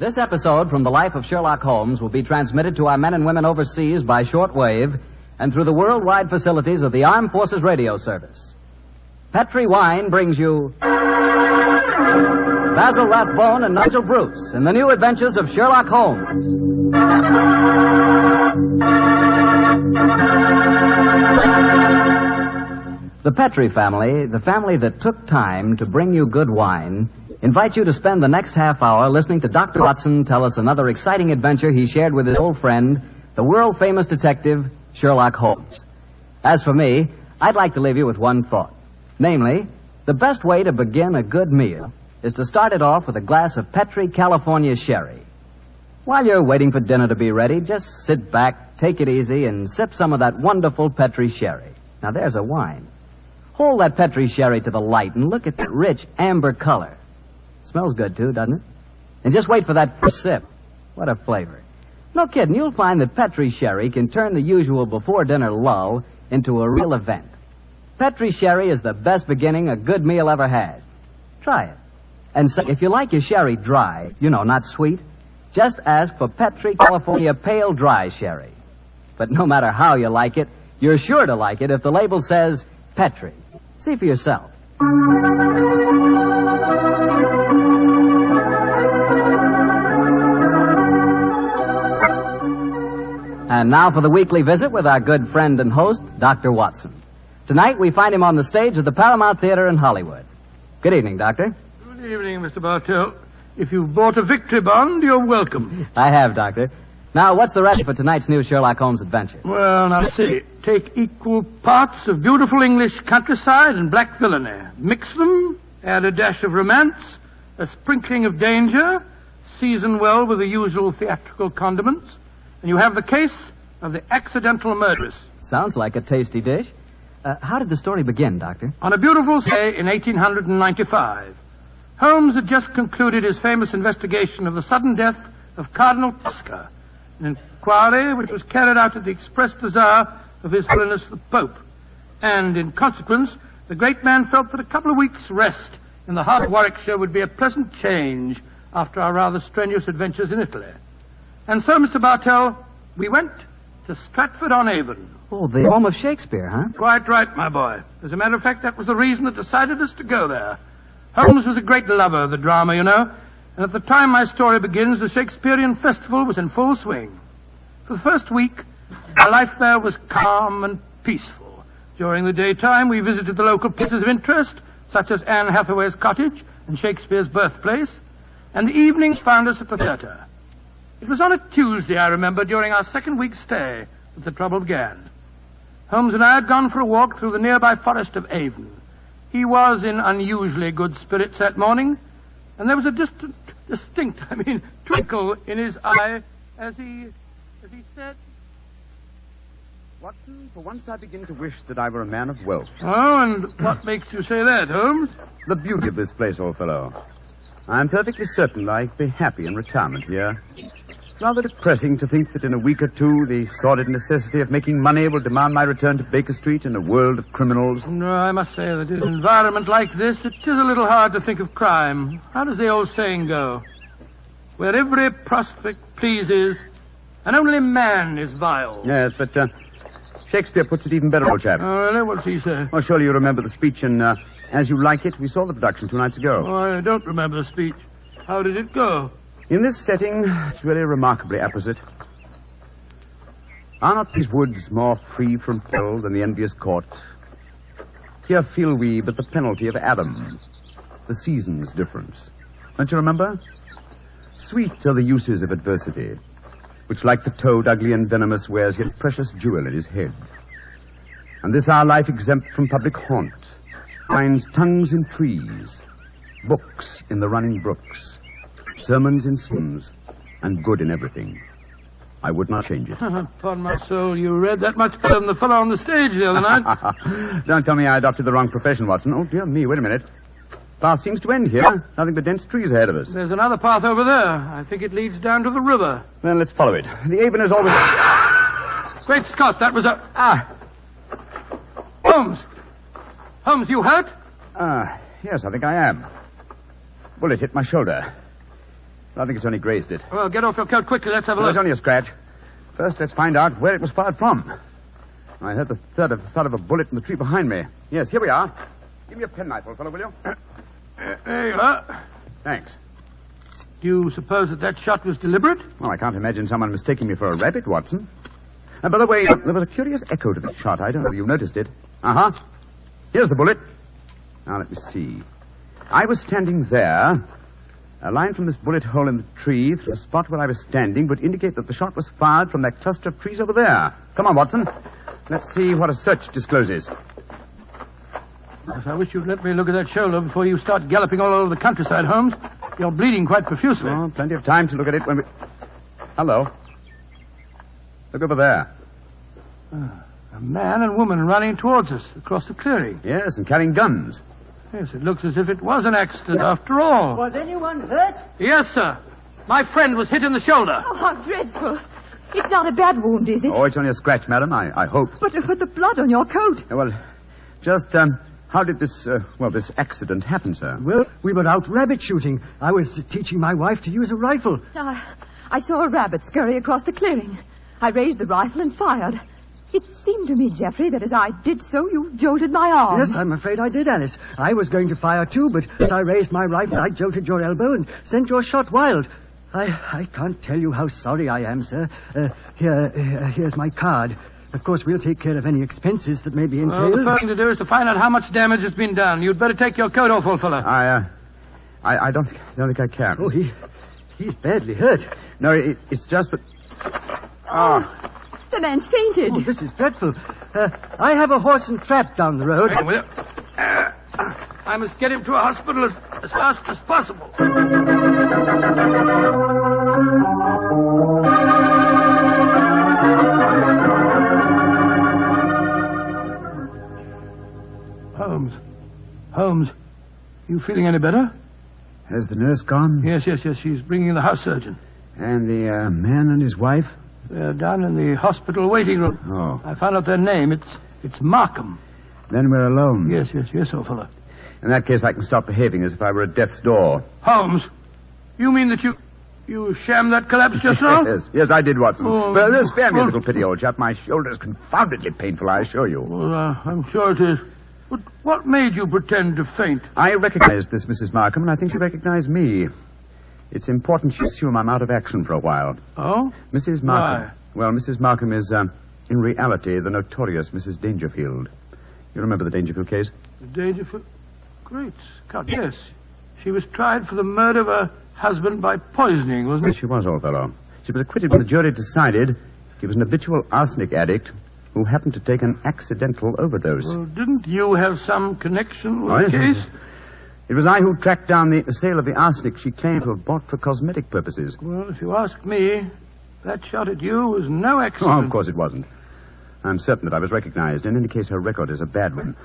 This episode from the life of Sherlock Holmes will be transmitted to our men and women overseas by shortwave and through the worldwide facilities of the Armed Forces Radio Service. Petri Wine brings you Basil Rathbone and Nigel Bruce in the new adventures of Sherlock Holmes. The Petri family, the family that took time to bring you good wine, invites you to spend the next half hour listening to Dr. Watson tell us another exciting adventure he shared with his old friend, the world-famous detective, Sherlock Holmes. As for me, I'd like to leave you with one thought. Namely, the best way to begin a good meal is to start it off with a glass of Petri California sherry. While you're waiting for dinner to be ready, just sit back, take it easy, and sip some of that wonderful Petri sherry. Now, there's a wine. Hold that Petri sherry to the light and look at that rich amber color. Smells good, too, doesn't it? And just wait for that first sip. What a flavor. No kidding, you'll find that Petri sherry can turn the usual before-dinner lull into a real event. Petri sherry is the best beginning a good meal ever had. Try it. And so, if you like your sherry dry, not sweet, just ask for Petri California Pale Dry Sherry. But no matter how you like it, you're sure to like it if the label says Petri. See for yourself. And now for the weekly visit with our good friend and host, Dr. Watson. Tonight we find him on the stage of the Paramount Theater in Hollywood. Good evening, Doctor. Good evening, Mr. Bartell. If you've bought a victory bond, you're welcome. I have, Doctor. Now, what's the recipe for tonight's new Sherlock Holmes adventure? Well, now, see. Take equal parts of beautiful English countryside and black villainy. Mix them, add a dash of romance, a sprinkling of danger, season well with the usual theatrical condiments, and you have the case of the accidental murderess. Sounds like a tasty dish. How did the story begin, Doctor? On a beautiful day in 1895, Holmes had just concluded his famous investigation of the sudden death of Cardinal Tosca, an inquiry which was carried out at the express desire of His Holiness the Pope. And in consequence, the great man felt that a couple of weeks' rest in the heart of Warwickshire would be a pleasant change after our rather strenuous adventures in Italy. And so, Mr. Bartell, we went to Stratford-on-Avon. Oh, the home of Shakespeare, huh? Quite right, my boy. As a matter of fact, that was the reason that decided us to go there. Holmes was a great lover of the drama, and at the time my story begins, the Shakespearean festival was in full swing. For the first week, our life there was calm and peaceful. During the daytime, we visited the local places of interest, such as Anne Hathaway's cottage and Shakespeare's birthplace, and the evenings found us at the theater. It was on a Tuesday, I remember, during our second week's stay, that the trouble began. Holmes and I had gone for a walk through the nearby forest of Avon. He was in unusually good spirits that morning, and there was a distinct twinkle in his eye as he said, Watson, for once I begin to wish that I were a man of wealth. Oh, and what makes you say that, Holmes? The beauty of this place, old fellow. I'm perfectly certain I'd be happy in retirement here. It's rather depressing to think that in a week or two the sordid necessity of making money will demand my return to Baker Street in a world of criminals. No, I must say that in an environment like this, it is a little hard to think of crime. How does the old saying go? Where every prospect pleases, and only man is vile. Yes, but Shakespeare puts it even better, old chap. Oh, really? What's he say? Well, surely you remember the speech in As You Like It. We saw the production 2 nights ago. Oh, I don't remember the speech. How did it go? In this setting, it's really remarkably apposite. Are not these woods more free from peril than the envious court? Here feel we but the penalty of Adam, the season's difference. Don't you remember? Sweet are the uses of adversity, which like the toad, ugly and venomous, wears yet precious jewel in his head. And this our life exempt from public haunt finds tongues in trees, books in the running brooks, sermons in sins, and good in everything. I would not change it. Upon my soul, you read that much better than the fellow on the stage the other night. Don't tell me I adopted the wrong profession, Watson. Oh, dear me, wait a minute. Path seems to end here. Nothing but dense trees ahead of us. There's another path over there. I think it leads down to the river. Then let's follow it. The Avon is always... Great Scott, that was a... Holmes! Holmes, you hurt? Yes, I think I am. Bullet hit my shoulder. I think it's only grazed it. Well, get off your coat quickly. Let's have a Well, look. it's only a scratch. First, let's find out where it was fired from. I heard the thud of a bullet in the tree behind me. Yes, here we are. Give me a penknife, old fellow, will you? There you are. Thanks. Do you suppose that shot was deliberate? Well, I can't imagine someone mistaking me for a rabbit, Watson. And by the way, there was a curious echo to the shot. I don't know if you noticed it. Uh-huh. Here's the bullet. Now, let me see. I was standing there. A line from this bullet hole in the tree through the spot where I was standing would indicate that the shot was fired from that cluster of trees over there. Come on, Watson. Let's see what a search discloses. Yes, I wish you'd let me look at that shoulder before you start galloping all over the countryside, Holmes. You're bleeding quite profusely. Oh, plenty of time to look at it when we... Hello. Look over there. A man and woman running towards us across the clearing. Yes, and carrying guns. Yes, it looks as if it was an accident after all. Was anyone hurt? Yes, sir. My friend was hit in the shoulder. Oh, how dreadful. It's not a bad wound, is it? Oh, it's only a scratch, madam, I hope. But the blood on your coat. Well, just, how did this accident happen, sir? Well, we were out rabbit shooting. I was teaching my wife to use a rifle. I saw a rabbit scurry across the clearing. I raised the rifle and fired. It seemed to me, Geoffrey, that as I did so, you jolted my arm. Yes, I'm afraid I did, Alice. I was going to fire too, but as I raised my rifle, I jolted your elbow and sent your shot wild. I can't tell you how sorry I am, sir. Here's my card. Of course, we'll take care of any expenses that may be entailed. The first thing to do is to find out how much damage has been done. You'd better take your coat off, old fellow. I don't think I can. Oh, he's badly hurt. No, it's just that... The man's fainted. Oh, this is dreadful. I have a horse and trap down the road. Hang on with you. I must get him to a hospital as fast as possible. Holmes, you feeling any better? Has the nurse gone? Yes. She's bringing the house surgeon. And the man and his wife? They're down in the hospital waiting room. Oh. I found out their name. It's Markham. Then we're alone. Yes, old fellow. In that case, I can stop behaving as if I were at death's door. Holmes, you mean that you shammed that collapse just now? Yes, I did, Watson. Oh, Well, spare me a little pity, old chap. My shoulder's confoundedly painful, I assure you. Well, I'm sure it is. But what made you pretend to faint? I recognized this Mrs. Markham, and I think she recognized me. It's important she assume I'm out of action for a while. Oh? Mrs. Markham. Why? Well, Mrs. Markham is, in reality, the notorious Mrs. Dangerfield. You remember the Dangerfield case? The Dangerfield? Great Scott, yes. She was tried for the murder of her husband by poisoning, wasn't Yes, she? she was, old fellow. She was acquitted when the jury decided he was an habitual arsenic addict who happened to take an accidental overdose. Well, didn't you have some connection with the yes. case? It was I who tracked down the sale of the arsenic she claimed to have bought for cosmetic purposes. Well, if you ask me, that shot at you was no Oh, accident. of course it wasn't. I'm certain that I was recognized. In any case, her record is a bad one.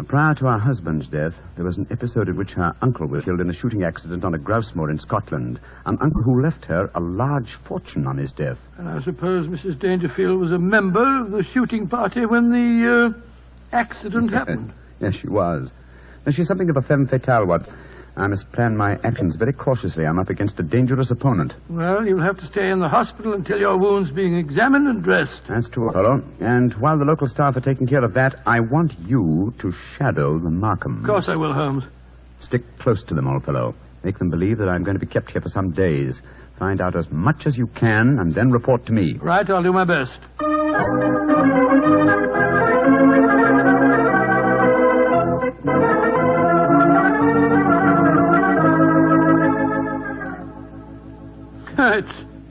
Prior to her husband's death, there was an episode in which her uncle was killed in a shooting accident on a grouse moor in Scotland. An uncle who left her a large fortune on his death. And I suppose Mrs. Dangerfield was a member of the shooting party when the accident happened. Yes, she was. Now, she's something of a femme fatale, what? I must plan my actions very cautiously. I'm up against a dangerous opponent. Well, you'll have to stay in the hospital until your wound's being examined and dressed. That's true, fellow. And while the local staff are taking care of that, I want you to shadow the Markhams. Of course I will, Holmes. Stick close to them, old fellow. Make them believe that I'm going to be kept here for some days. Find out as much as you can, and then report to me. Right, I'll do my best.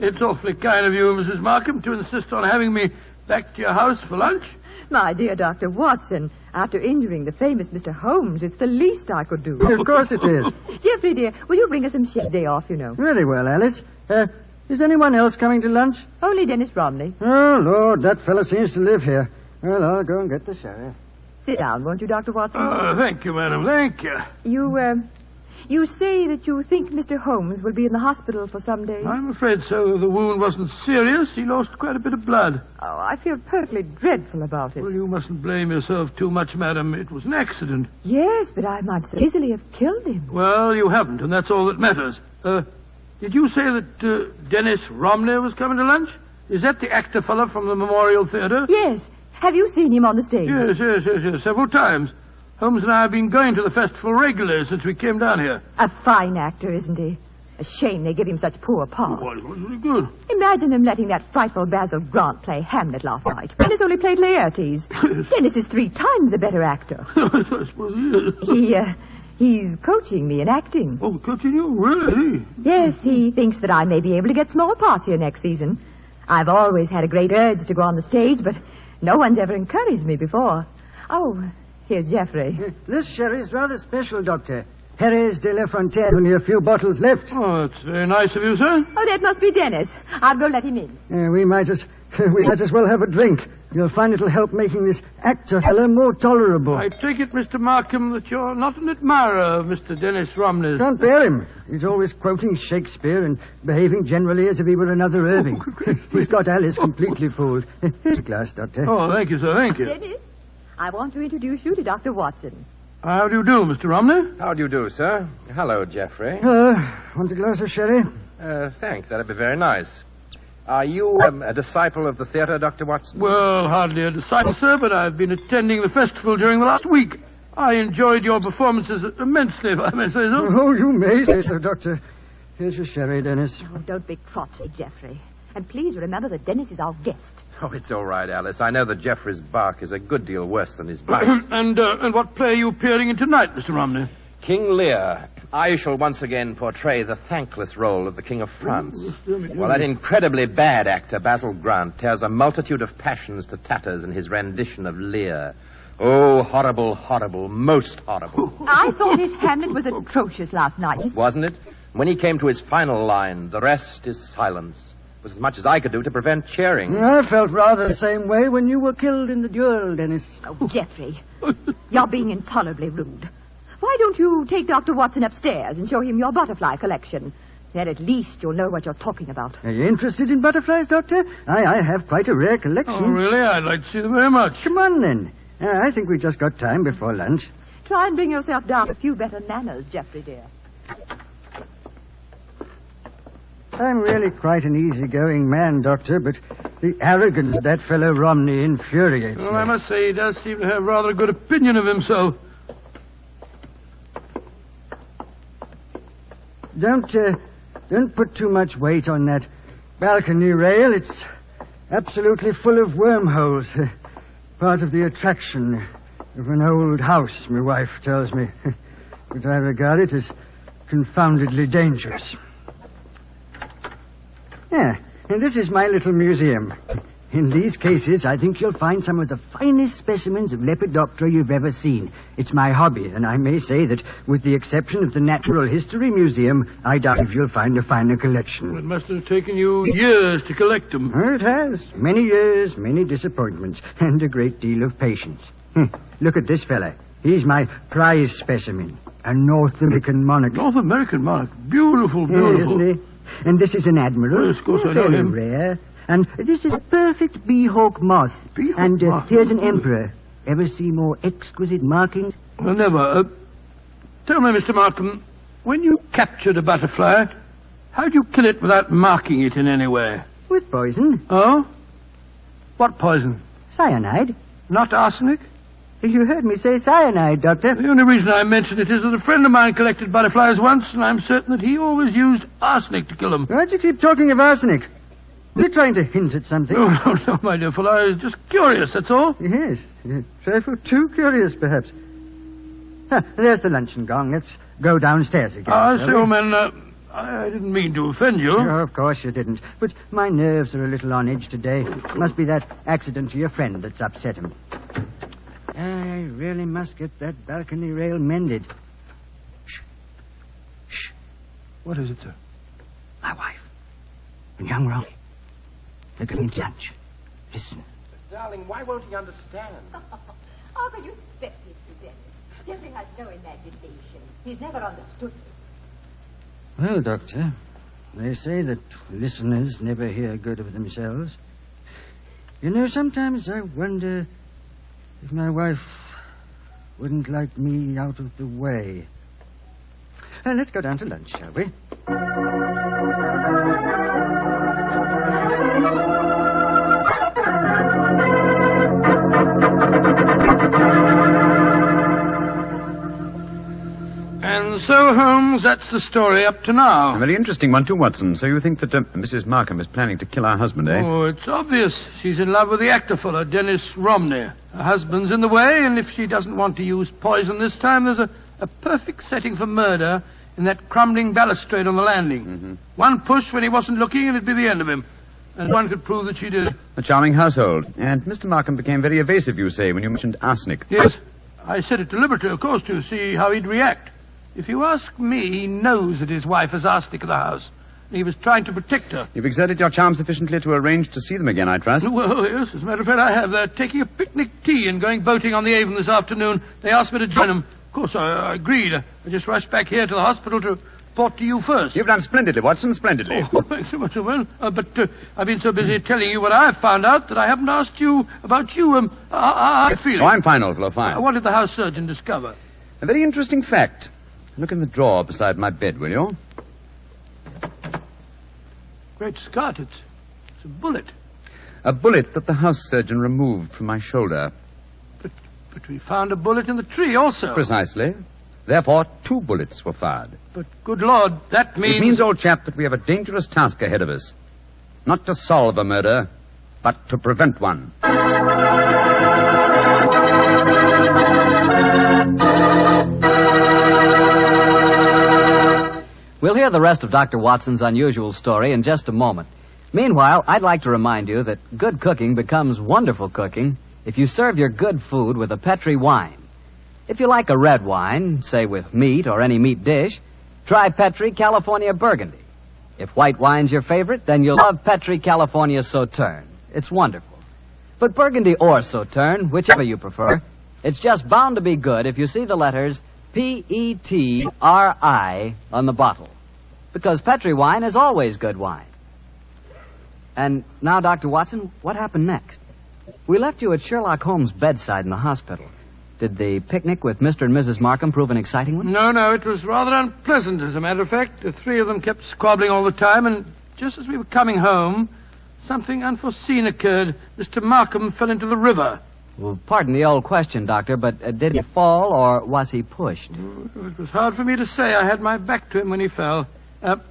It's awfully kind of you, Mrs. Markham, to insist on having me back to your house for lunch. My dear Dr. Watson, after injuring the famous Mr. Holmes, it's the least I could do. Of course it is. Geoffrey, dear, will you bring us some Shep's day off, you know? Very well, Alice. Is anyone else coming to lunch? Only Dennis Romney. Oh, Lord, that fellow seems to live here. Well, I'll go and get the sheriff. Sit down, won't you, Dr. Watson? Thank you, madam. Thank you. You say that you think Mr. Holmes will be in the hospital for some days? I'm afraid so. The wound wasn't serious. He lost quite a bit of blood. Oh, I feel perfectly dreadful about it. Well, you mustn't blame yourself too much, madam. It was an accident. Yes, but I might so easily have killed him. Well, you haven't, and that's all that matters. Did you say that Dennis Romney was coming to lunch? Is that the actor fellow from the Memorial Theatre? Yes. Have you seen him on the stage? Yes, several times. Holmes and I have been going to the festival regularly since we came down here. A fine actor, isn't he? A shame they give him such poor parts. Well, it was really good. Imagine them letting that frightful Basil Grant play Hamlet last night. Dennis only played Laertes. Dennis is 3 times a better actor. I suppose he is. He's coaching me in acting. Oh, coaching you? Really? Yes, he thinks that I may be able to get small parts here next season. I've always had a great urge to go on the stage, but no one's ever encouraged me before. Oh, here's Geoffrey. This sherry's rather special, Doctor. Jerez de la Frontiere, only a few bottles left. Oh, that's very nice of you, sir. Oh, that must be Dennis. I'll go let him in. We might as well have a drink. You'll find it'll help making this actor fellow more tolerable. I take it, Mr. Markham, that you're not an admirer of Mr. Dennis Romney's. Can't bear him. He's always quoting Shakespeare and behaving generally as if he were another Irving. He's got Alice completely fooled. Here's a glass, Doctor. Oh, thank you, sir, thank you. Dennis, I want to introduce you to Dr. Watson. How do you do, Mr. Romney? How do you do, sir? Hello, Geoffrey. Want a glass of sherry? Thanks. That'd be very nice. Are you a disciple of the theatre, Dr. Watson? Well, hardly a disciple, sir, but I've been attending the festival during the last week. I enjoyed your performances immensely, if I may say so. Oh, you may say so, Doctor. Here's your sherry, Dennis. Oh, don't be crotchety, Geoffrey. And please remember that Dennis is our guest. Oh, it's all right, Alice. I know that Geoffrey's bark is a good deal worse than his bite. And what play are you appearing in tonight, Mr. Romney? King Lear. I shall once again portray the thankless role of the King of France. Well, that incredibly bad actor, Basil Grant, tears a multitude of passions to tatters in his rendition of Lear. Oh, horrible, horrible, most horrible. I thought his Hamlet was atrocious last night. Wasn't it? When he came to his final line, the rest is silence, was as much as I could do to prevent cheering. I felt rather the same way when you were killed in the duel, Dennis. Oh, Geoffrey, you're being intolerably rude. Why don't you take Dr. Watson upstairs and show him your butterfly collection? Then at least you'll know what you're talking about. Are you interested in butterflies, Doctor? I have quite a rare collection. Oh, really? I'd like to see them very much. Come on, then. I think we've just got time before lunch. Try and bring yourself down to a few better manners, Geoffrey, dear. I'm really quite an easygoing man, Doctor, but the arrogance of that fellow Romney infuriates Well, me. I must say he does seem to have rather a good opinion of himself. Don't put too much weight on that balcony rail. It's absolutely full of wormholes. Part of the attraction of an old house, my wife tells me. But I regard it as confoundedly dangerous. Yeah, and this is my little museum. In these cases, I think you'll find some of the finest specimens of Lepidoptera you've ever seen. It's my hobby, and I may say that, with the exception of the Natural History Museum, I doubt if you'll find a finer collection. It must have taken you years to collect them. It has. Many years, many disappointments, and a great deal of patience. Look at this fella. He's my prize specimen, a North American monarch. North American monarch. Beautiful, Yeah, beautiful. isn't he? And this is an admiral. Yes, of course I know Fairly him. rare. And this is a perfect bee-hawk moth. Bee-hawk and moth. here's an emperor. Ever see more exquisite markings? Well, never. Tell me, Mr. Markham, when you captured a butterfly, how'd you kill it without marking it in any way? With poison. Oh? What poison? Cyanide. Not arsenic? You heard me say cyanide, Doctor. The only reason I mention it is that a friend of mine collected butterflies once, and I'm certain that he always used arsenic to kill them. Why'd you keep talking of arsenic? You're trying to hint at something. No, my dear fellow. I was just curious, that's all. Yes. Trifle too curious, perhaps. There's the luncheon gong. Let's go downstairs again. I shall say, we? old man, I didn't mean to offend you. Oh, of course you didn't. But my nerves are a little on edge today. Must be that accident to your friend that's upset him. I really must get that balcony rail mended. Shh. What is it, sir? My wife. And young Ronnie. They're going to lunch. Listen. Darling, why won't he understand? How can you expect it to Dennis? Geoffrey has no imagination. He's never understood me. Well, Doctor, they say that listeners never hear good of themselves. You know, sometimes I wonder if my wife wouldn't like me out of the way. Let's go down to lunch, shall we? So, Holmes, that's the story up to now. A very interesting one, too, Watson. So you think that Mrs. Markham is planning to kill our husband, eh? Oh, it's obvious. She's in love with the actor fellow, Dennis Romney. Her husband's in the way, and if she doesn't want to use poison this time, there's a perfect setting for murder in that crumbling balustrade on the landing. Mm-hmm. One push when he wasn't looking, and it'd be the end of him. And one could prove that she did it. A charming household. And Mr. Markham became very evasive, you say, when you mentioned arsenic. Yes. I said it deliberately, of course, to see how he'd react. If you ask me, he knows that his wife has arsenic in the house. He was trying to protect her. You've exerted your charm sufficiently to arrange to see them again, I trust. Well, yes, as a matter of fact, I have. They're taking a picnic tea and going boating on the Avon this afternoon. They asked me to join them. Of course, I agreed. I just rushed back here to the hospital to report to you first. You've done splendidly, Watson, splendidly. Oh, thanks so much, Owen. But I've been so busy telling you what I've found out that I haven't asked you about you. How are you feeling? Oh, I'm fine, old fellow, fine. What did the house surgeon discover? A very interesting fact. Look in the drawer beside my bed, will you? Great Scott, it's a bullet. A bullet that the house surgeon removed from my shoulder. But we found a bullet in the tree also. Precisely. Therefore, 2 bullets were fired. But, good Lord, that means... It means, old chap, that we have a dangerous task ahead of us. Not to solve a murder, but to prevent one. We'll hear the rest of Dr. Watson's unusual story in just a moment. Meanwhile, I'd like to remind you that good cooking becomes wonderful cooking if you serve your good food with a Petri wine. If you like a red wine, say with meat or any meat dish, try Petri California Burgundy. If white wine's your favorite, then you'll love Petri California Sauterne. It's wonderful. But Burgundy or Sauterne, whichever you prefer, it's just bound to be good if you see the letters Petri on the bottle. Because Petri wine is always good wine. And now, Dr. Watson, what happened next? We left you at Sherlock Holmes' bedside in the hospital. Did the picnic with Mr. and Mrs. Markham prove an exciting one? No, it was rather unpleasant, as a matter of fact. The 3 of them kept squabbling all the time, and just as we were coming home, something unforeseen occurred. Mr. Markham fell into the river. Well, pardon the old question, Doctor, but did he fall or was he pushed? It was hard for me to say. I had my back to him when he fell. Of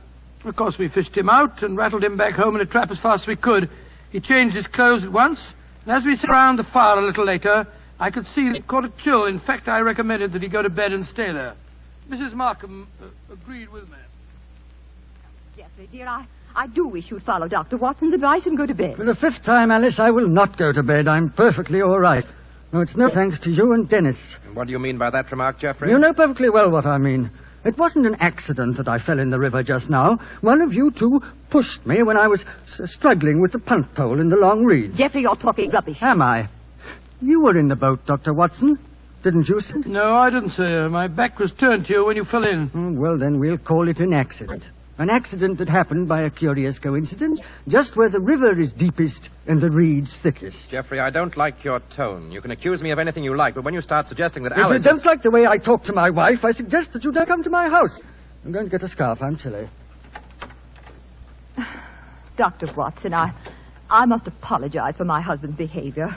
course, we fished him out and rattled him back home in a trap as fast as we could. He changed his clothes at once, and as we sat around the fire a little later, I could see that he caught a chill. In fact, I recommended that he go to bed and stay there. Mrs. Markham agreed with me. Geoffrey, dear, I do wish you'd follow Dr. Watson's advice and go to bed. For the 5th time, Alice, I will not go to bed. I'm perfectly all right. No, it's no thanks to you and Dennis. What do you mean by that remark, Geoffrey? You know perfectly well what I mean. It wasn't an accident that I fell in the river just now. One of you 2 pushed me when I was struggling with the punt pole in the long reeds. Geoffrey, you're talking rubbish. Am I? You were in the boat, Dr. Watson. Didn't you, sir? No, I didn't, sir. My back was turned to you when you fell in. Well, then we'll call it an accident. An accident that happened by a curious coincidence, just where the river is deepest and the reeds thickest. Geoffrey, I don't like your tone. You can accuse me of anything you like, but when you start suggesting that If Alice... you don't like the way I talk to my wife, I suggest that you don't come to my house. I'm going to get a scarf. I'm chilly. Dr. Watson, I must apologize for my husband's behavior.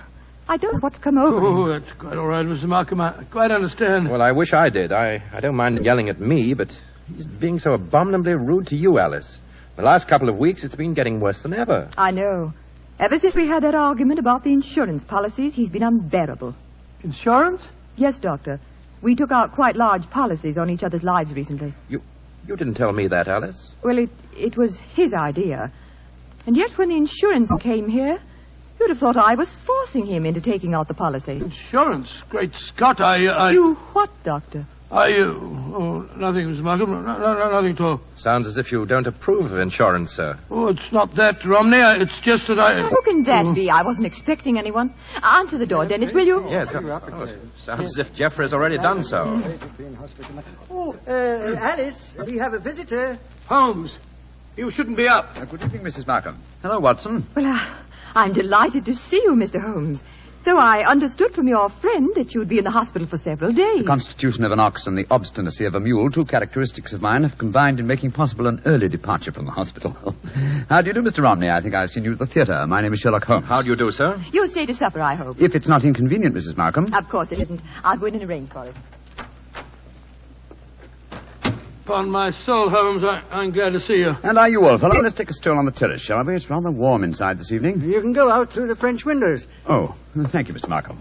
I don't know what's come over him. Oh, that's quite all right, Mrs. Markham. I quite understand. Well, I wish I did. I don't mind yelling at me, but he's being so abominably rude to you, Alice. The last couple of weeks, it's been getting worse than ever. I know. Ever since we had that argument about the insurance policies, he's been unbearable. Insurance? Yes, Doctor. We took out quite large policies on each other's lives recently. You didn't tell me that, Alice. Well, it was his idea. And yet when the insurance came here, you'd have thought I was forcing him into taking out the policy. Insurance? Great Scott, You what, Doctor? Nothing, Mrs. Markham. No, nothing at all. Sounds as if you don't approve of insurance, sir. Oh, it's not that, Romney. It's just that I... Who can that be? I wasn't expecting anyone. Answer the door, Dennis, will you? Yes. Sounds as if Geoffrey has already done so. Oh, Alice, we have a visitor. Holmes, you shouldn't be up. Good evening, Mrs. Markham. Hello, Watson. Well, I'm delighted to see you, Mr. Holmes. Though I understood from your friend that you'd be in the hospital for several days. The constitution of an ox and the obstinacy of a mule, 2 characteristics of mine, have combined in making possible an early departure from the hospital. How do you do, Mr. Romney? I think I've seen you at the theatre. My name is Sherlock Holmes. How do you do, sir? You'll stay to supper, I hope. If it's not inconvenient, Mrs. Markham. Of course it isn't. I'll go in and arrange for it. Upon my soul, Holmes, I'm glad to see you. And are you, old fellow? Let's take a stroll on the terrace, shall we? It's rather warm inside this evening. You can go out through the French windows. Oh, thank you, Mr. Markham.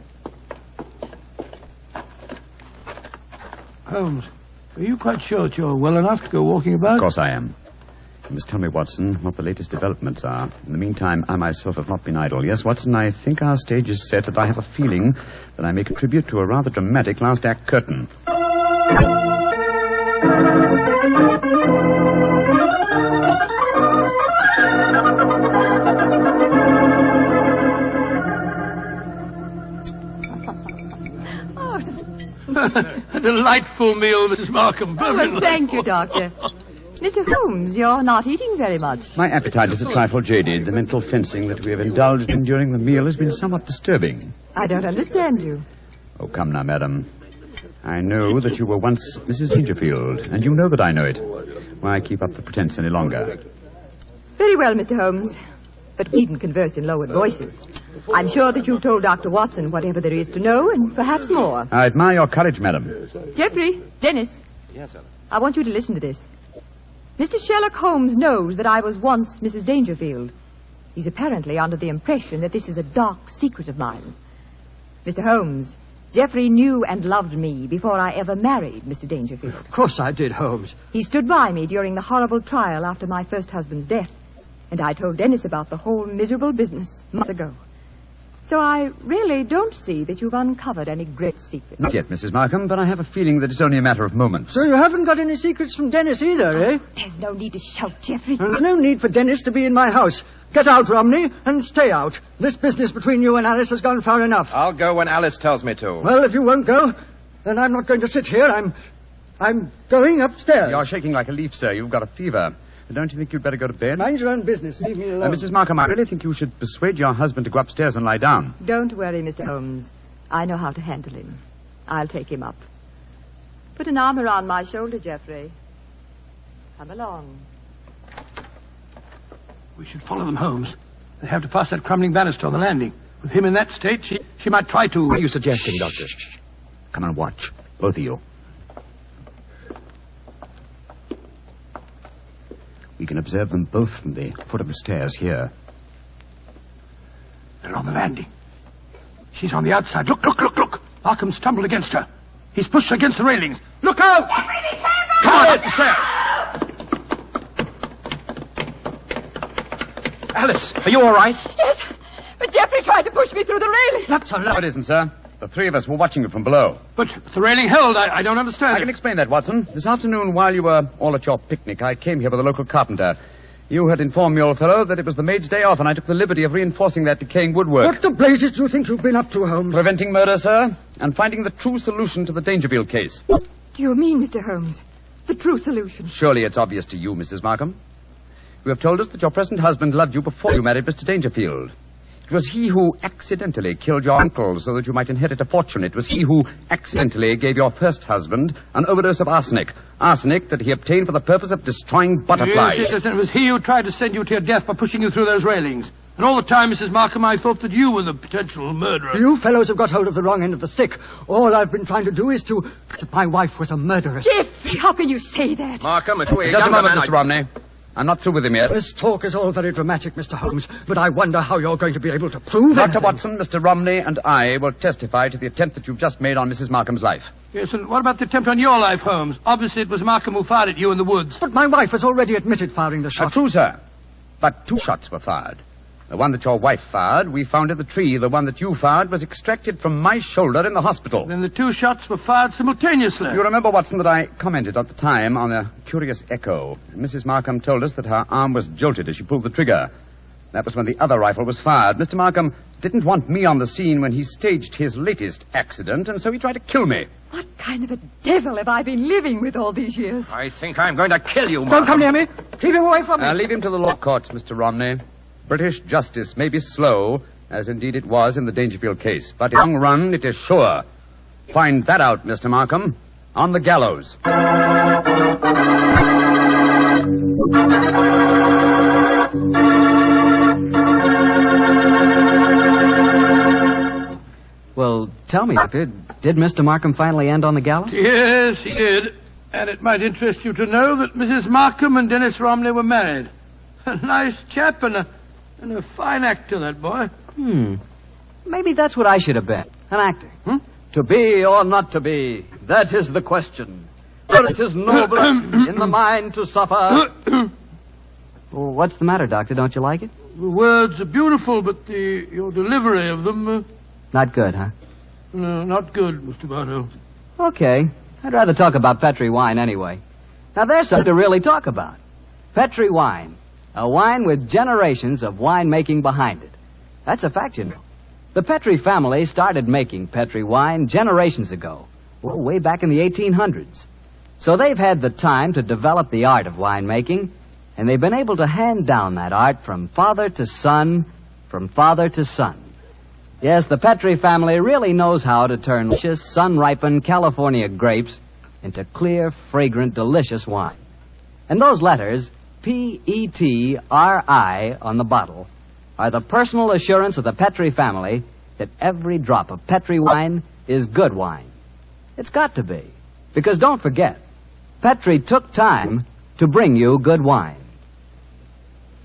Holmes, are you quite sure that you're well enough to go walking about? Of course I am. You must tell me, Watson, what the latest developments are. In the meantime, I myself have not been idle. Yes, Watson, I think our stage is set, and I have a feeling that I may contribute to a rather dramatic last act curtain. A delightful meal, Mrs. Markham. Oh, thank you, Doctor. Mr. Holmes, you're not eating very much. My appetite is a trifle jaded. The mental fencing that we have indulged in during the meal has been somewhat disturbing. I don't understand you. Oh, come now, madam. I know that you were once Mrs. Dangerfield, and you know that I know it. Why keep up the pretense any longer? Very well, Mr. Holmes. But we needn't converse in lowered voices. I'm sure that you've told Dr. Watson whatever there is to know, and perhaps more. I admire your courage, madam. Geoffrey, Dennis. Yes, Ellen. I want you to listen to this. Mr. Sherlock Holmes knows that I was once Mrs. Dangerfield. He's apparently under the impression that this is a dark secret of mine. Mr. Holmes, Geoffrey knew and loved me before I ever married Mr. Dangerfield. Of course I did, Holmes. He stood by me during the horrible trial after my first husband's death, and I told Dennis about the whole miserable business months ago. So I really don't see that you've uncovered any great secret. Not yet, Mrs. Markham, but I have a feeling that it's only a matter of moments. So you haven't got any secrets from Dennis either, eh? There's no need to shout, Geoffrey. There's no need for Dennis to be in my house. Get out, Romney, and stay out. This business between you and Alice has gone far enough. I'll go when Alice tells me to. Well, if you won't go, then I'm not going to sit here. I'm going upstairs. You're shaking like a leaf, sir. You've got a fever. Don't you think you'd better go to bed? Mind your own business. Leave me alone. Mrs. Markham, I really think you should persuade your husband to go upstairs and lie down. Don't worry, Mr. Holmes. I know how to handle him. I'll take him up. Put an arm around my shoulder, Geoffrey. Come along. We should follow them, Holmes. They have to pass that crumbling banister on the landing. With him in that state, she might try to... What are you suggesting, Doctor? Come and watch. Both of you. We can observe them both from the foot of the stairs here. They're on the landing. She's on the outside. Look. Markham stumbled against her. He's pushed her against the railings. Look out! Come on, up the stairs. Alice, are you all right? Yes, but Geoffrey tried to push me through the railing. That's a No, it isn't, sir. The three of us were watching you from below. But the railing held. I don't understand. I can explain that, Watson. This afternoon, while you were all at your picnic, I came here with a local carpenter. You had informed me, old fellow, that it was the maid's day off, and I took the liberty of reinforcing that decaying woodwork. What the blazes do you think you've been up to, Holmes? Preventing murder, sir, and finding the true solution to the Dangerfield case. What do you mean, Mr. Holmes? The true solution? Surely it's obvious to you, Mrs. Markham. You have told us that your present husband loved you before you married Mr. Dangerfield. It was he who accidentally killed your uncle so that you might inherit a fortune. It was he who accidentally gave your first husband an overdose of arsenic. Arsenic that he obtained for the purpose of destroying butterflies. Yes, and it was he who tried to send you to your death by pushing you through those railings. And all the time, Mrs. Markham, I thought that you were the potential murderer. You fellows have got hold of the wrong end of the stick. All I've been trying to do is to... My wife was a murderess. Geoffrey, how can you say that? Markham, it's weird. Just a moment, Mr. Romney. I'm not through with him yet. This talk is all very dramatic, Mr. Holmes, but I wonder how you're going to be able to prove it. Dr. Watson, Mr. Romney, and I will testify to the attempt that you've just made on Mrs. Markham's life. Yes, and what about the attempt on your life, Holmes? Obviously, it was Markham who fired at you in the woods. But my wife has already admitted firing the shot. True, sir. But 2 shots were fired. The one that your wife fired, we found in the tree. The one that you fired was extracted from my shoulder in the hospital. Then the 2 shots were fired simultaneously. You remember, Watson, that I commented at the time on a curious echo. Mrs. Markham told us that her arm was jolted as she pulled the trigger. That was when the other rifle was fired. Mr. Markham didn't want me on the scene when he staged his latest accident, and so he tried to kill me. What kind of a devil have I been living with all these years? I think I'm going to kill you, Markham. Don't come near me. Keep him away from me. Leave him to the law courts, Mr. Romney. British justice may be slow, as indeed it was in the Dangerfield case, but in the long run it is sure. Find that out, Mr. Markham, on the gallows. Well, tell me, Doctor, did Mr. Markham finally end on the gallows? Yes, he did. And it might interest you to know that Mrs. Markham and Dennis Romney were married. A nice chap and a fine actor, that boy. Maybe that's what I should have been. An actor. To be or not to be, that is the question. For it is nobler in the mind to suffer. Well, what's the matter, Doctor? Don't you like it? The words are beautiful, but your delivery of them... Not good, huh? No, not good, Mr. Bartell. Okay. I'd rather talk about Petri wine anyway. Now, there's something to really talk about. Petri wine. A wine with generations of winemaking behind it. That's a fact, you know. The Petri family started making Petri wine generations ago. Well, way back in the 1800s. So they've had the time to develop the art of winemaking, and they've been able to hand down that art from father to son, from father to son. Yes, the Petri family really knows how to turn delicious, sun-ripened California grapes into clear, fragrant, delicious wine. And those letters, Petri, on the bottle, are the personal assurance of the Petri family that every drop of Petri wine is good wine. It's got to be. Because don't forget, Petri took time to bring you good wine.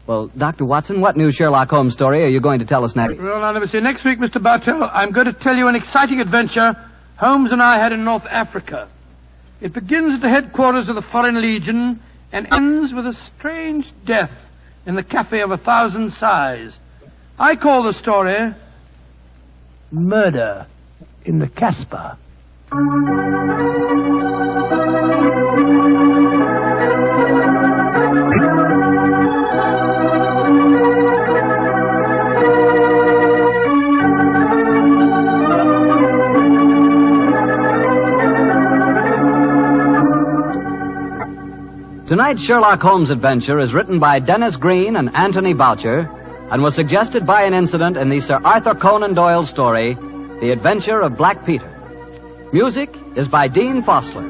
Well, Dr. Watson, what new Sherlock Holmes story are you going to tell us next? Well, now, let me see. Next week, Mr. Bartell, I'm going to tell you an exciting adventure Holmes and I had in North Africa. It begins at the headquarters of the Foreign Legion and ends with a strange death in the Cafe of 1,000 Sighs. I call the story Murder in the Casbah. Tonight's Sherlock Holmes adventure is written by Dennis Green and Anthony Boucher and was suggested by an incident in the Sir Arthur Conan Doyle story, The Adventure of Black Peter. Music is by Dean Fosler.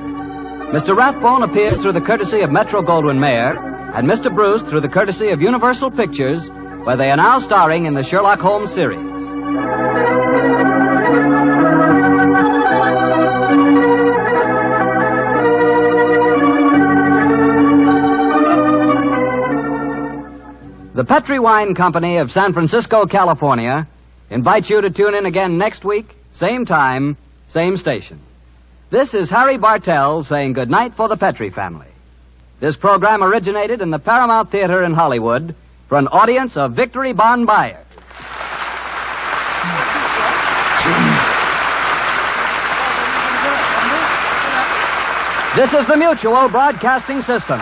Mr. Rathbone appears through the courtesy of Metro-Goldwyn-Mayer and Mr. Bruce through the courtesy of Universal Pictures, where they are now starring in the Sherlock Holmes series. The Petri Wine Company of San Francisco, California, invites you to tune in again next week, same time, same station. This is Harry Bartell saying goodnight for the Petri family. This program originated in the Paramount Theater in Hollywood for an audience of Victory Bond buyers. This is the Mutual Broadcasting System.